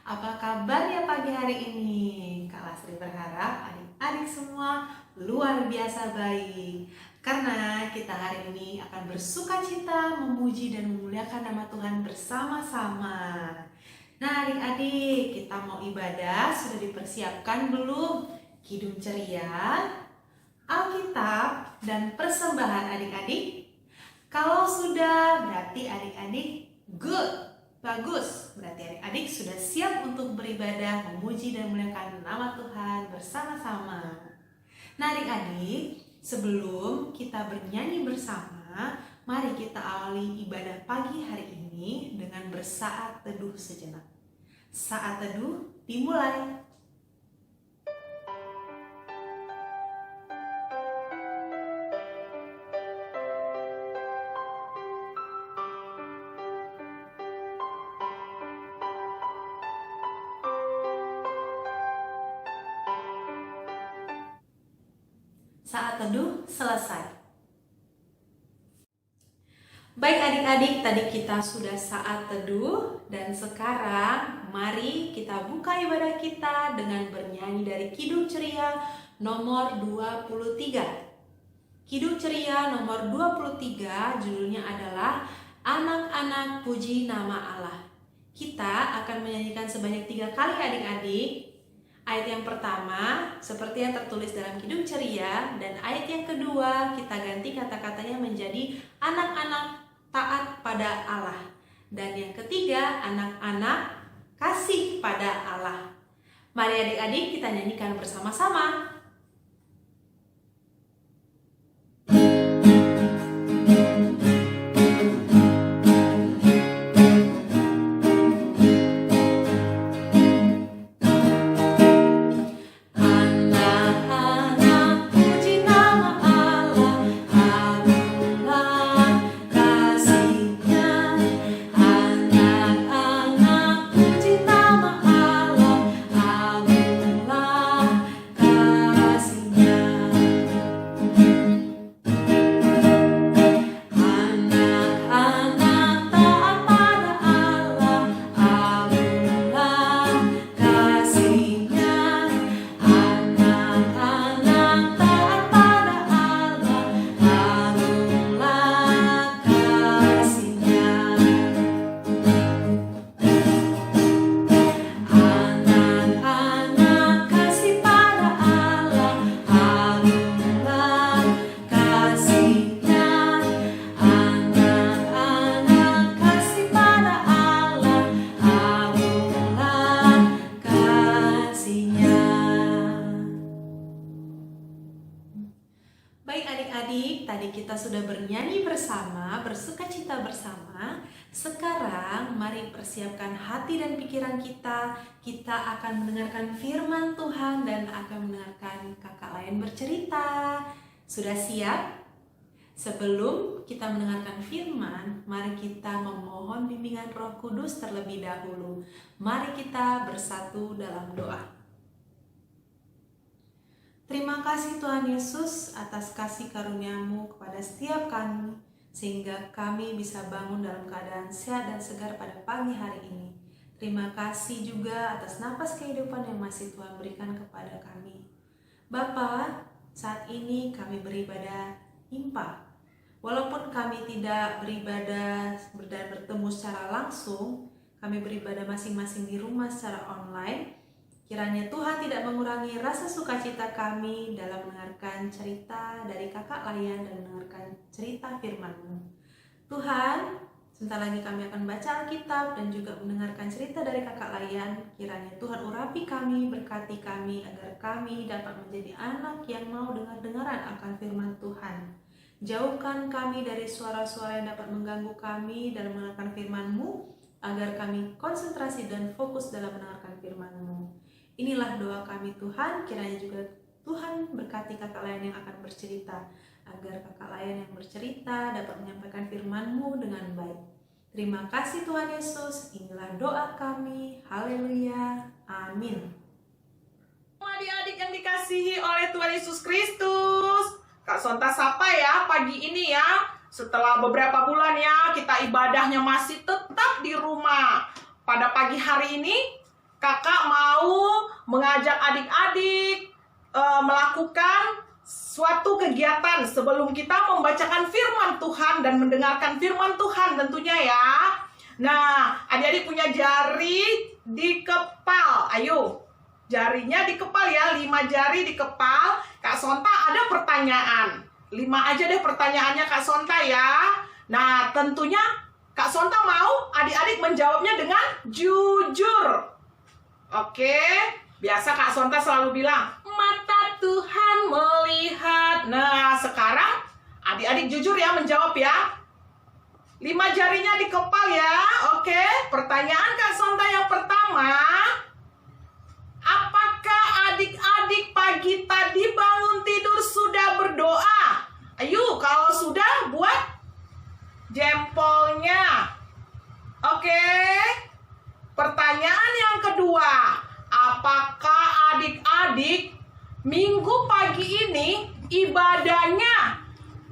Apa kabarnya pagi hari ini? Kak Lasri berharap adik-adik semua luar biasa baik. Karena kita hari ini akan bersukacita, memuji dan memuliakan nama Tuhan bersama-sama. Nah adik-adik, kita mau ibadah, sudah dipersiapkan belum? Kidung ceria, Alkitab, dan persembahan adik-adik? Kalau sudah, berarti adik-adik good. Bagus, berarti adik-adik sudah siap untuk beribadah, memuji dan memuliakan nama Tuhan bersama-sama. Nah adik-adik, sebelum kita bernyanyi bersama, mari kita awali ibadah pagi hari ini dengan bersaat teduh sejenak. Saat teduh dimulai. Saat teduh selesai. Baik adik-adik, tadi kita sudah saat teduh dan sekarang mari kita buka ibadah kita dengan bernyanyi dari Kidung Ceria nomor 23. Kidung Ceria nomor 23 judulnya adalah Anak-anak Puji Nama Allah. Kita akan menyanyikan sebanyak 3 kali adik-adik. Ayat yang pertama seperti yang tertulis dalam Kidung Ceria, dan ayat yang kedua kita ganti kata-katanya menjadi anak-anak taat pada Allah, dan yang ketiga anak-anak kasih pada Allah. Mari adik-adik kita nyanyikan bersama-sama. Tadi kita sudah bernyanyi bersama, bersukacita bersama. Sekarang mari persiapkan hati dan pikiran kita. Kita akan mendengarkan firman Tuhan dan akan mendengarkan kakak lain bercerita. Sudah siap? Sebelum kita mendengarkan firman, mari kita memohon bimbingan Roh Kudus terlebih dahulu. Mari kita bersatu dalam doa. Terima kasih Tuhan Yesus atas kasih karunia-Mu kepada setiap kami, sehingga kami bisa bangun dalam keadaan sehat dan segar pada pagi hari ini. Terima kasih juga atas napas kehidupan yang masih Tuhan berikan kepada kami. Bapa, saat ini kami beribadah impa. Walaupun kami tidak beribadah dan bertemu secara langsung, kami beribadah masing-masing di rumah secara online. Kiranya Tuhan tidak mengurangi rasa sukacita kami dalam mendengarkan cerita dari kakak Layan dan mendengarkan cerita firman-Mu. Tuhan, sebentar lagi kami akan baca Alkitab dan juga mendengarkan cerita dari kakak Layan. Kiranya Tuhan urapi kami, berkati kami, agar kami dapat menjadi anak yang mau dengar-dengaran akan firman Tuhan. Jauhkan kami dari suara-suara yang dapat mengganggu kami dalam mendengarkan firman-Mu, agar kami konsentrasi dan fokus dalam mendengarkan firman-Mu. Inilah doa kami Tuhan, kiranya juga Tuhan berkati kakak lain yang akan bercerita, agar kakak lain yang bercerita dapat menyampaikan firman-Mu dengan baik. Terima kasih Tuhan Yesus, inilah doa kami, haleluya, amin. Adik-adik yang dikasihi oleh Tuhan Yesus Kristus, Kak Sonta sapa ya pagi ini ya. Setelah beberapa bulan ya kita ibadahnya masih tetap di rumah. Pada pagi hari ini kakak mau mengajak adik-adik melakukan suatu kegiatan sebelum kita membacakan firman Tuhan dan mendengarkan firman Tuhan tentunya ya. Nah, adik-adik punya jari di kepal. Ayo, jarinya di kepal ya, 5 jari di kepal. Kak Sonta ada pertanyaan. 5 aja deh pertanyaannya Kak Sonta ya. Nah, tentunya Kak Sonta mau adik-adik menjawabnya dengan jujur. Oke, biasa Kak Sonta selalu bilang, mata Tuhan melihat. Nah, sekarang adik-adik jujur ya menjawab ya. 5 jarinya di kepal ya. Oke, pertanyaan Kak Sonta yang pertama. Apakah adik-adik pagi tadi bangun tidur sudah berdoa? Ayo, kalau sudah buat jempolnya. Oke. Pertanyaan yang kedua, apakah adik-adik minggu pagi ini ibadahnya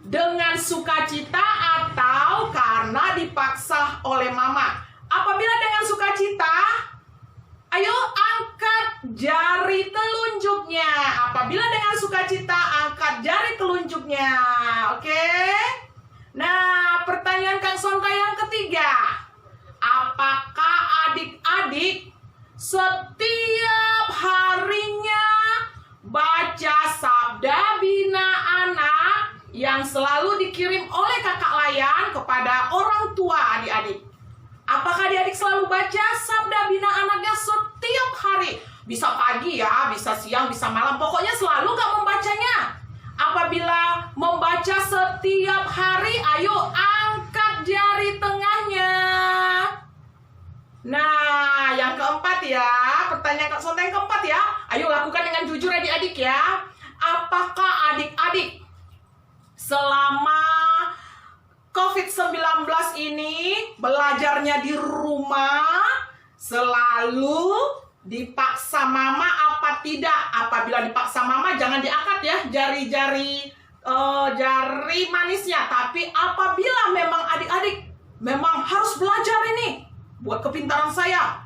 dengan sukacita atau karena dipaksa oleh mama? Apabila dengan sukacita, ayo angkat jari telunjuknya. Apabila dengan sukacita, angkat jari telunjuknya. Oke? Nah, pertanyaan Kak Sonta yang ketiga. Apakah adik-adik setiap harinya baca Sabda Bina Anak yang selalu dikirim oleh kakak Layan kepada orang tua adik-adik? Apakah adik-adik selalu baca Sabda Bina Anaknya setiap hari? Bisa pagi ya, bisa siang, bisa malam. Pokoknya selalu gak membacanya. Apabila membaca setiap hari, ayo angkat jari tengahnya. Nah, yang keempat ya, pertanyaan Kak Sonta yang keempat ya. Ayo lakukan dengan jujur adik-adik ya. Apakah adik-adik selama COVID-19 ini belajarnya di rumah selalu dipaksa mama apa tidak? Apabila dipaksa mama jangan diangkat ya jari manisnya. Tapi apabila memang adik-adik memang harus belajar ini buat kepintaran saya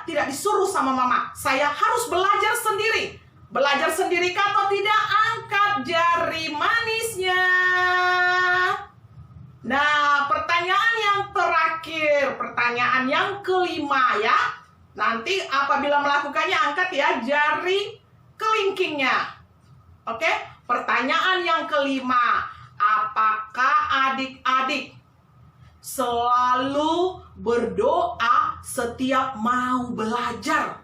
tidak disuruh sama mama. Saya harus belajar sendiri. Belajar sendiri atau tidak, angkat jari manisnya. Nah, pertanyaan yang terakhir, pertanyaan yang kelima ya. Nanti apabila melakukannya angkat ya jari kelingkingnya. Oke, pertanyaan yang kelima. Apakah adik-adik selalu berdoa setiap mau belajar?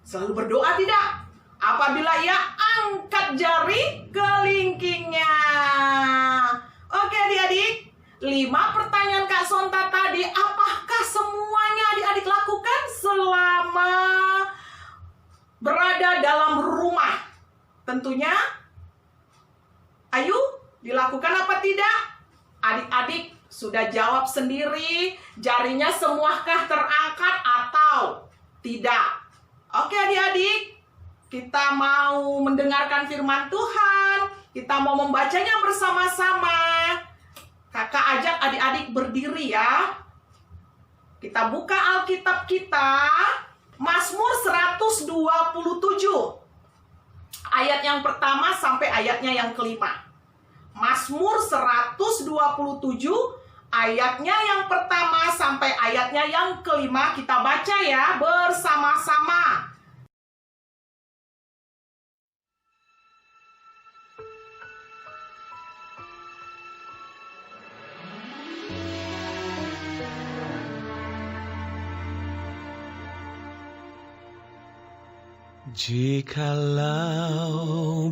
Selalu berdoa tidak? Apabila ya, angkat jari kelingkingnya. Oke adik-adik, 5 pertanyaan Kak Sonta tadi, apakah semuanya adik-adik lakukan selama berada dalam rumah? Tentunya, ayo dilakukan apa tidak? Adik-adik sudah jawab sendiri, jarinya semuakah terangkat atau tidak? Oke adik-adik, kita mau mendengarkan firman Tuhan, kita mau membacanya bersama-sama. Kakak ajak adik-adik berdiri ya. Kita buka Alkitab kita, Mazmur 127. Ayat yang pertama sampai ayatnya yang kelima. Mazmur 127, ayatnya yang pertama sampai ayatnya yang kelima. Kita baca ya bersama-sama. Jikalau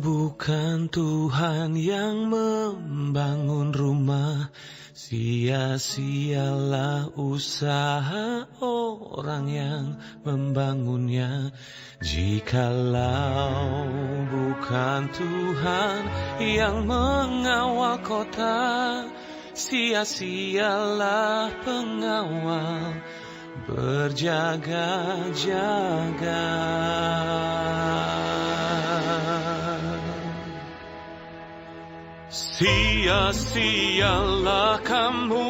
bukan Tuhan yang membangun rumah, sia-sialah usaha orang yang membangunnya. Jikalau bukan Tuhan yang mengawal kota, sia-sialah pengawal berjaga-jaga. Sia-sialah kamu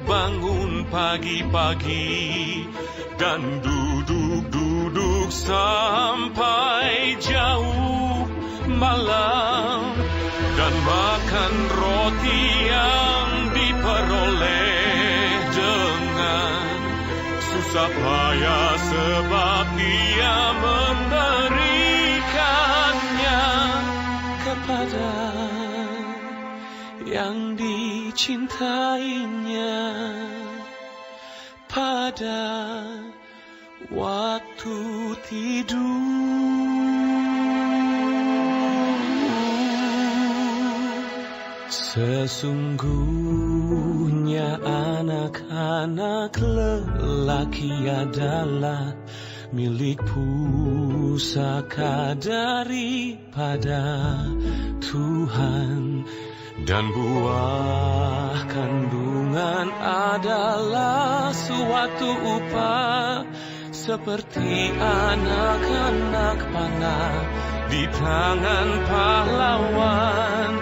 bangun pagi-pagi dan duduk-duduk duduk sampai jauh malam dan makan roti yang diperoleh dengan susah payah, sebab Dia memberikannya kepada yang dicintainya pada waktu tidur. Sesungguhnya anak-anak lelaki adalah milik pusaka daripada Tuhan, dan buah kandungan adalah suatu upah, seperti anak-anak panah di tangan pahlawan.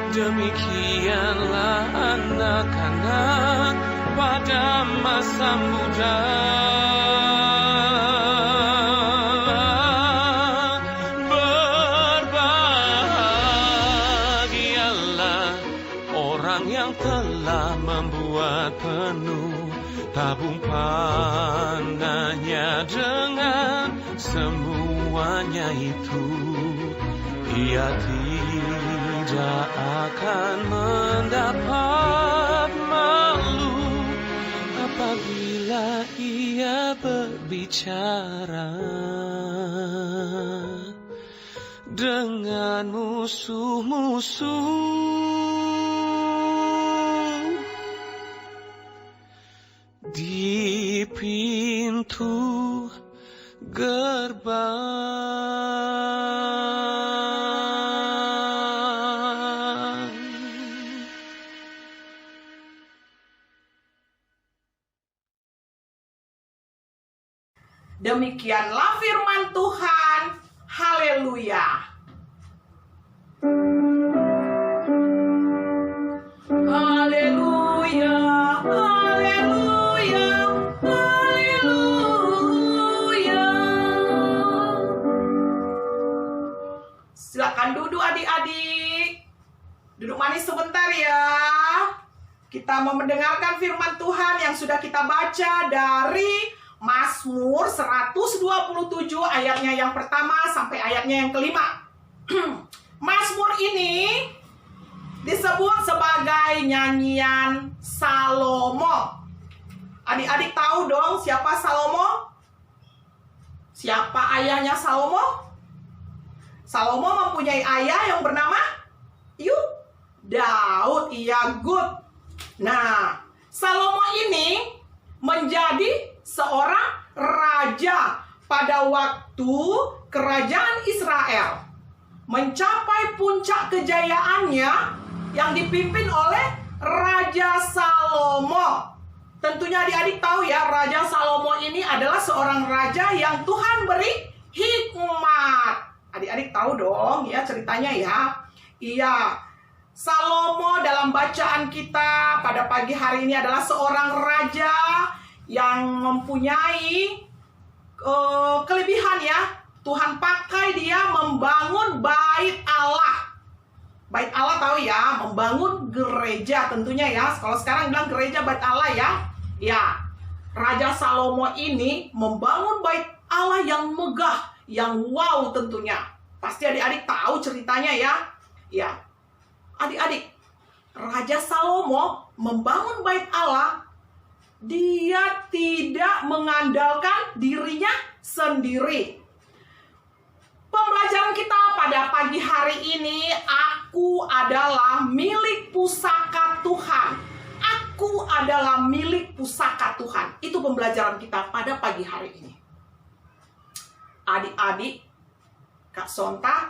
Demikianlah anak-anak pada masa muda. Berbahagialah orang yang telah membuat penuh tabung pangannya dengan semuanya itu. Ia tidak akan mendapat malu apabila ia berbicara dengan musuh-musuh di pintu gerbang. Demikianlah firman Tuhan. Haleluya. Haleluya. Haleluya. Haleluya. Silakan duduk adik-adik. Duduk manis sebentar ya. Kita mau mendengarkan firman Tuhan yang sudah kita baca dari Mazmur 127 ayatnya yang pertama sampai ayatnya yang kelima. Mazmur ini disebut sebagai nyanyian Salomo. Adik-adik tahu dong siapa Salomo? Siapa ayahnya Salomo? Salomo mempunyai ayah yang bernama Daud, Gud. Nah, Salomo ini menjadi seorang raja pada waktu kerajaan Israel mencapai puncak kejayaannya yang dipimpin oleh Raja Salomo. Tentunya adik-adik tahu ya, Raja Salomo ini adalah seorang raja yang Tuhan beri hikmat. Adik-adik tahu dong ya ceritanya ya. Iya, Salomo dalam bacaan kita pada pagi hari ini adalah seorang raja yang mempunyai kelebihan ya. Tuhan pakai dia membangun bait Allah. Bait Allah tahu ya, membangun gereja tentunya ya. Kalau sekarang bilang gereja bait Allah ya. Ya, Raja Salomo ini membangun bait Allah yang megah, yang wow tentunya. Pasti adik-adik tahu ceritanya ya. Ya, adik-adik, Raja Salomo membangun bait Allah. Dia tidak mengandalkan dirinya sendiri. Pembelajaran kita pada pagi hari ini, aku adalah milik pusaka Tuhan. Aku adalah milik pusaka Tuhan. Itu pembelajaran kita pada pagi hari ini. Adik-adik, Kak Sonta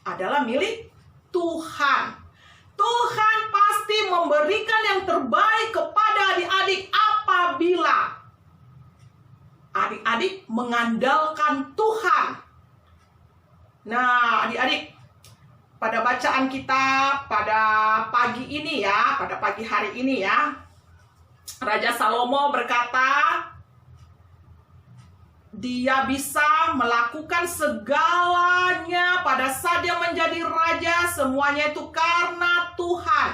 adalah milik Tuhan. Tuhan pasti memberikan yang terbaik kepada adik-adik apabila adik-adik mengandalkan Tuhan. Nah, adik-adik, pada bacaan kita pada pagi ini ya, pada pagi hari ini ya, Raja Salomo berkata Dia bisa melakukan segalanya pada saat dia menjadi raja. Semuanya itu karena Tuhan.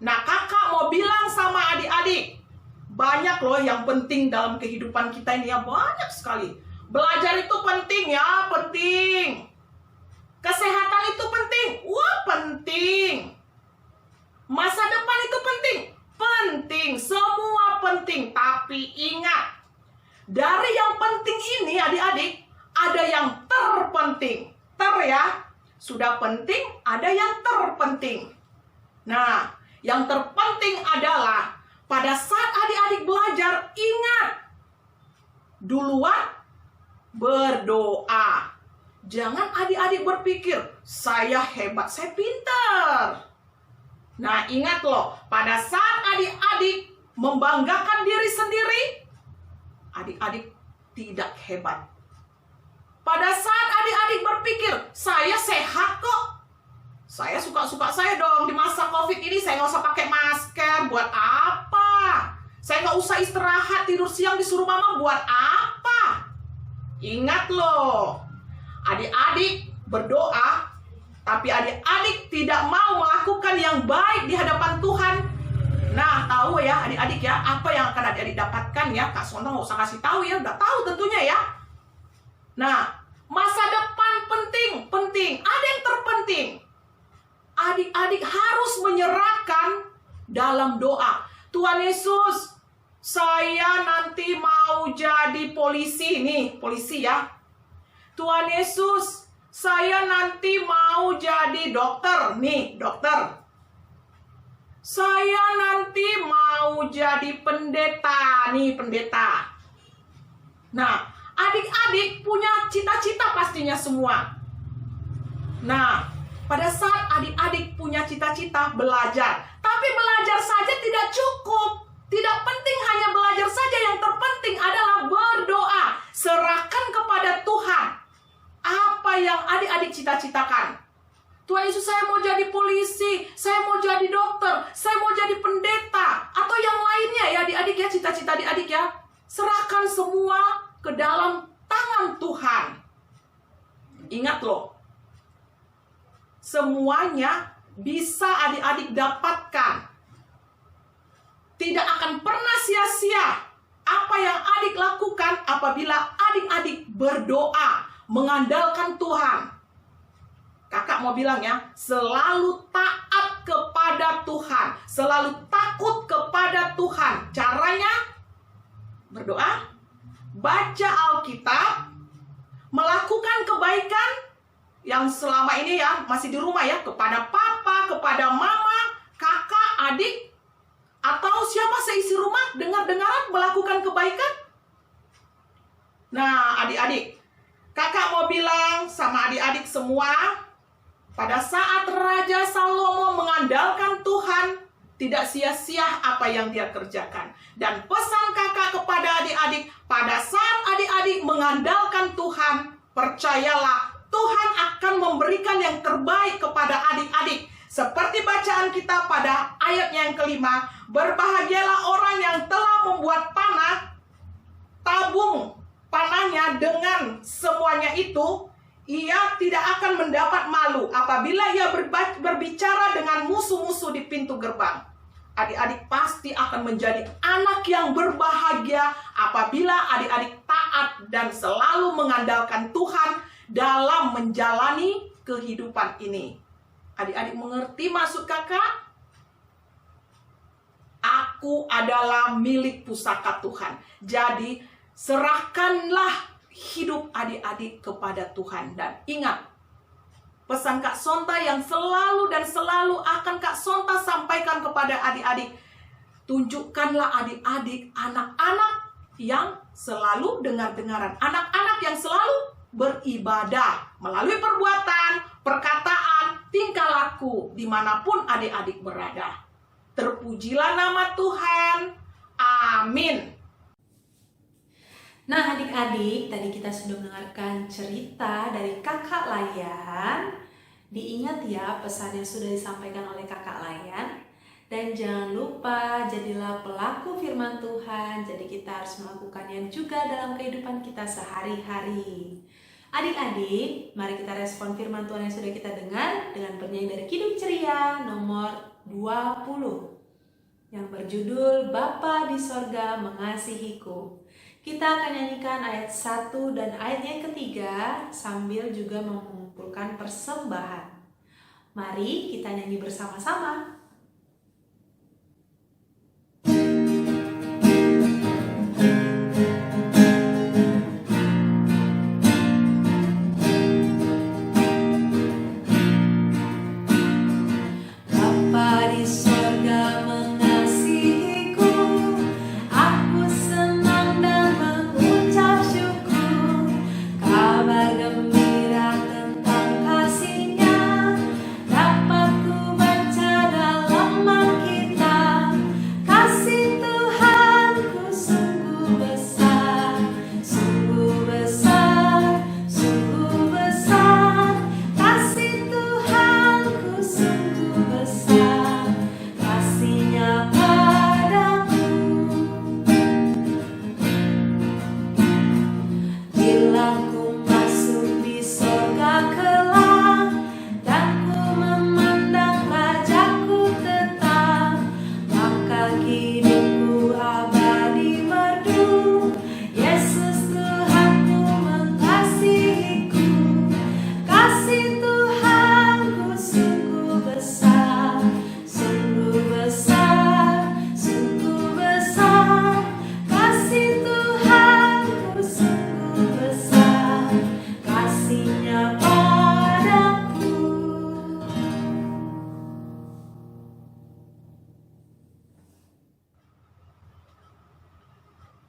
Nah, kakak mau bilang sama adik-adik, banyak loh yang penting dalam kehidupan kita ini ya, banyak sekali. Belajar itu penting ya, penting. Kesehatan itu penting, wah penting. Masa depan itu penting, penting. Semua penting, tapi ingat, dari yang penting ini adik-adik, ada yang terpenting. Ya, sudah penting, ada yang terpenting. Nah, yang terpenting adalah pada saat adik-adik belajar, ingat, duluan berdoa. Jangan adik-adik berpikir, saya hebat, saya pintar. Nah, ingat loh, pada saat adik-adik membanggakan diri sendiri, adik-adik tidak hebat. Pada saat adik-adik berpikir, saya sehat kok. Saya suka-suka saya dong. Di masa COVID ini saya nggak usah pakai masker. Buat apa? Saya nggak usah istirahat, tidur siang disuruh mama. Buat apa? Ingat loh, adik-adik berdoa, tapi adik-adik tidak mau melakukan yang baik di hadapan Tuhan. Nah, tahu ya adik-adik ya, apa yang akan adik-adik dapatkan ya. Kak Sonta nggak usah kasih tahu ya, udah tahu tentunya ya. Nah, masa depan penting. Ada yang terpenting. Adik-adik harus menyerahkan dalam doa. Tuhan Yesus, saya nanti mau jadi polisi nih, polisi ya. Tuhan Yesus, saya nanti mau jadi dokter nih, dokter. Saya nanti mau jadi pendeta nih, pendeta. Nah, adik-adik punya cita-cita pastinya semua. Nah, pada saat adik-adik punya cita-cita belajar, tapi belajar saja tidak cukup. Tidak penting hanya belajar saja, yang terpenting adalah berdoa. Serahkan kepada Tuhan apa yang adik-adik cita-citakan. Tuhan Yesus, saya mau jadi polisi, saya mau jadi dokter, saya mau jadi pendeta, atau yang lainnya ya adik-adik ya, cita-cita adik-adik ya. Serahkan semua ke dalam tangan Tuhan. Ingat loh, semuanya bisa adik-adik dapatkan. Tidak akan pernah sia-sia apa yang adik lakukan apabila adik-adik berdoa, mengandalkan Tuhan. Kakak mau bilang ya, selalu taat kepada Tuhan, selalu takut kepada Tuhan. Caranya berdoa, baca Alkitab, melakukan kebaikan yang selama ini ya masih di rumah ya, kepada papa, kepada mama, kakak, adik, atau siapa seisi rumah dengar-dengaran melakukan kebaikan. Nah, adik-adik, kakak mau bilang sama adik-adik semua, pada saat Raja Salomo mengandalkan Tuhan, tidak sia-sia apa yang dia kerjakan. Dan pesan kakak kepada adik-adik, pada saat adik-adik mengandalkan Tuhan, percayalah, Tuhan akan memberikan yang terbaik kepada adik-adik. Seperti bacaan kita pada ayat yang kelima, berbahagialah orang yang telah membuat panah, tabung panahnya dengan semuanya itu, ia tidak akan mendapat malu apabila ia berbicara dengan musuh-musuh di pintu gerbang. Adik-adik pasti akan menjadi anak yang berbahagia apabila adik-adik taat dan selalu mengandalkan Tuhan dalam menjalani kehidupan ini. Adik-adik mengerti maksud kakak? Aku adalah milik pusaka Tuhan. Jadi serahkanlah hidup adik-adik kepada Tuhan. Dan ingat, pesan Kak Sonta yang selalu dan selalu akan Kak Sonta sampaikan kepada adik-adik. Tunjukkanlah adik-adik anak-anak yang selalu dengar-dengaran. Anak-anak yang selalu beribadah melalui perbuatan, perkataan, tingkah laku dimanapun adik-adik berada. Terpujilah nama Tuhan. Amin. Nah adik-adik, tadi kita sudah mendengarkan cerita dari Kakak Layan. Diingat ya pesan yang sudah disampaikan oleh Kakak Layan. Dan jangan lupa, jadilah pelaku firman Tuhan. Jadi kita harus melakukannya juga dalam kehidupan kita sehari-hari. Adik-adik, mari kita respon firman Tuhan yang sudah kita dengar dengan penyanyi dari Kidung Ceria nomor 20 yang berjudul Bapa di Sorga Mengasihiku. Kita akan nyanyikan ayat 1 dan ayat yang ketiga sambil juga mengumpulkan persembahan. Mari kita nyanyi bersama-sama.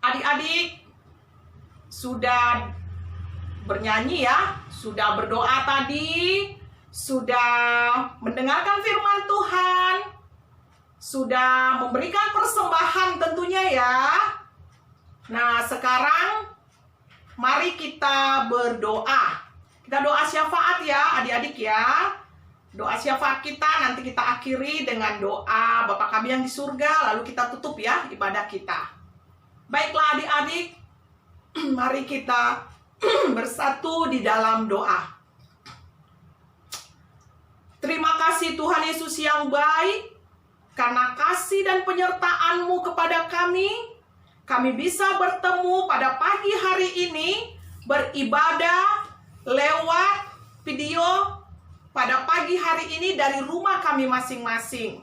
Adik-adik sudah bernyanyi ya, sudah berdoa tadi, sudah mendengarkan firman Tuhan, sudah memberikan persembahan tentunya ya. Nah, sekarang mari kita berdoa. Kita doa syafaat ya adik-adik ya. Doa syafaat kita nanti kita akhiri dengan doa Bapa kami yang di surga, lalu kita tutup ya ibadah kita. Baiklah adik-adik, mari kita bersatu di dalam doa. Terima kasih Tuhan Yesus yang baik, karena kasih dan penyertaan-Mu kepada kami bisa bertemu pada pagi hari ini, beribadah lewat video pada pagi hari ini dari rumah kami masing-masing.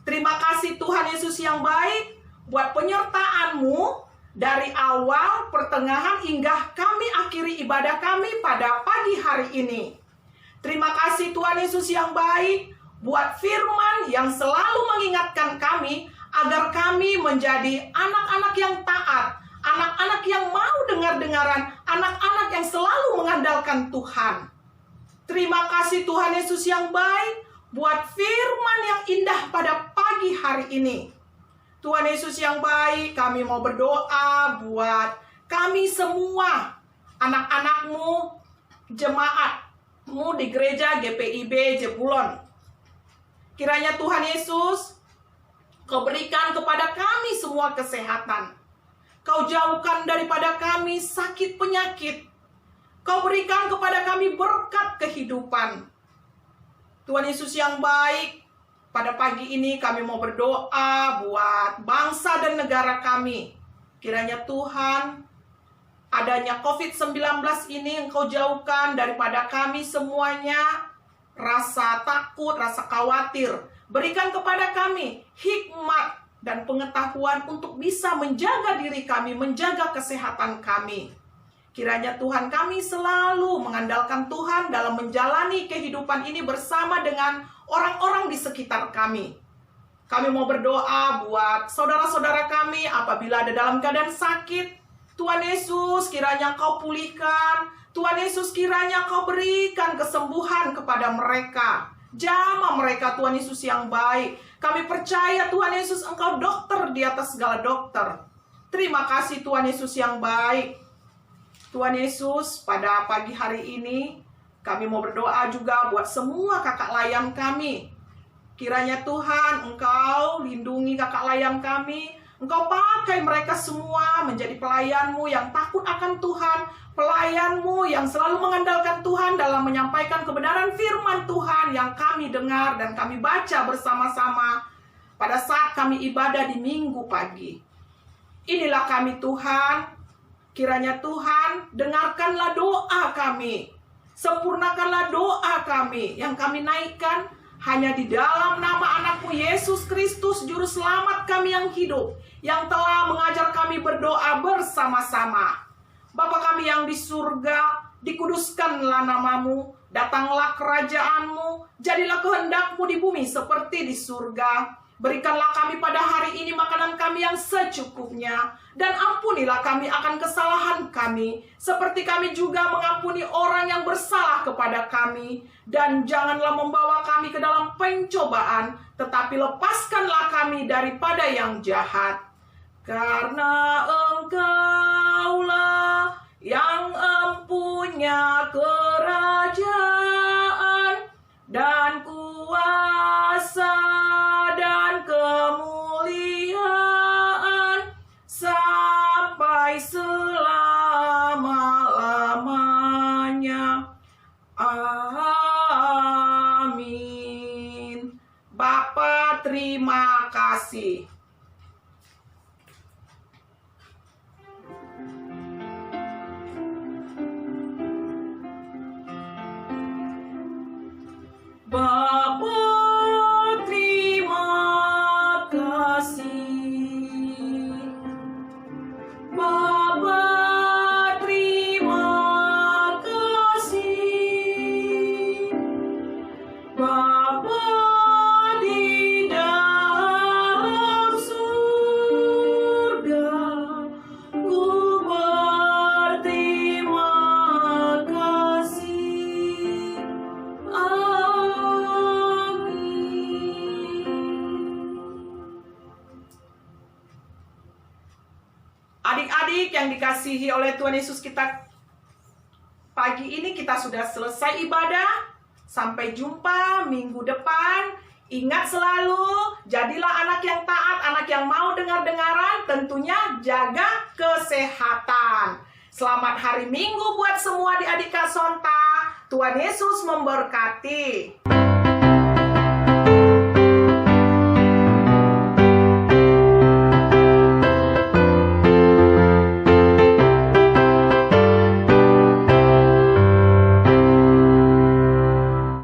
Terima kasih Tuhan Yesus yang baik, buat penyertaan-Mu dari awal, pertengahan, hingga kami akhiri ibadah kami pada pagi hari ini. Terima kasih Tuhan Yesus yang baik, buat firman yang selalu mengingatkan kami, agar kami menjadi anak-anak yang taat, anak-anak yang mau dengar-dengaran, anak-anak yang selalu mengandalkan Tuhan. Terima kasih Tuhan Yesus yang baik, buat firman yang indah pada pagi hari ini. Tuhan Yesus yang baik, kami mau berdoa buat kami semua, anak-anak-Mu, jemaat-Mu di gereja GPIB Jebulon. Kiranya Tuhan Yesus, Kau berikan kepada kami semua kesehatan. Kau jauhkan daripada kami sakit penyakit. Kau berikan kepada kami berkat kehidupan. Tuhan Yesus yang baik, pada pagi ini kami mau berdoa buat bangsa dan negara kami. Kiranya Tuhan, adanya COVID-19 ini Engkau jauhkan daripada kami semuanya rasa takut, rasa khawatir. Berikan kepada kami hikmat dan pengetahuan untuk bisa menjaga diri kami, menjaga kesehatan kami. Kiranya Tuhan, kami selalu mengandalkan Tuhan dalam menjalani kehidupan ini bersama dengan orang-orang di sekitar kami. Kami mau berdoa buat saudara-saudara kami apabila ada dalam keadaan sakit. Tuhan Yesus, kiranya Kau pulihkan. Tuhan Yesus, kiranya Kau berikan kesembuhan kepada mereka. Jamah mereka, Tuhan Yesus yang baik. Kami percaya Tuhan Yesus, Engkau dokter di atas segala dokter. Terima kasih Tuhan Yesus yang baik. Tuhan Yesus, pada pagi hari ini kami mau berdoa juga buat semua kakak layan kami. Kiranya Tuhan, Engkau lindungi kakak layam kami. Engkau pakai mereka semua menjadi pelayan-Mu yang takut akan Tuhan, pelayan-Mu yang selalu mengandalkan Tuhan dalam menyampaikan kebenaran firman Tuhan yang kami dengar dan kami baca bersama-sama pada saat kami ibadah di Minggu pagi. Inilah kami Tuhan, kiranya Tuhan dengarkanlah doa kami, sempurnakanlah doa kami yang kami naikkan hanya di dalam nama Anak-Mu Yesus Kristus, Juru Selamat kami yang hidup, yang telah mengajar kami berdoa bersama-sama. Bapa kami yang di surga, dikuduskanlah nama-Mu, datanglah kerajaan-Mu, jadilah kehendak-Mu di bumi seperti di surga. Berikanlah kami pada hari ini makanan kami yang secukupnya, dan ampunilah kami akan kesalahan kami, seperti kami juga mengampuni orang yang bersalah kepada kami. Dan janganlah membawa kami ke dalam pencobaan, tetapi lepaskanlah kami daripada yang jahat. Karena Engkaulah yang empunya kerajaan dan kuasa dan kemuliaan sampai selama-lamanya. Amin. Bapa, terima kasih. Bapa, terima kasih. Bapa, terima kasih. Bapa di dalam surga, ku berterima kasih. Adik-adik yang dikasihi oleh Tuhan Yesus, kita pagi ini kita sudah selesai ibadah. Sampai jumpa minggu depan. Ingat selalu, jadilah anak yang taat, anak yang mau dengar-dengaran, tentunya jaga kesehatan. Selamat hari Minggu buat semua adik-adik Kak Sonta. Tuhan Yesus memberkati.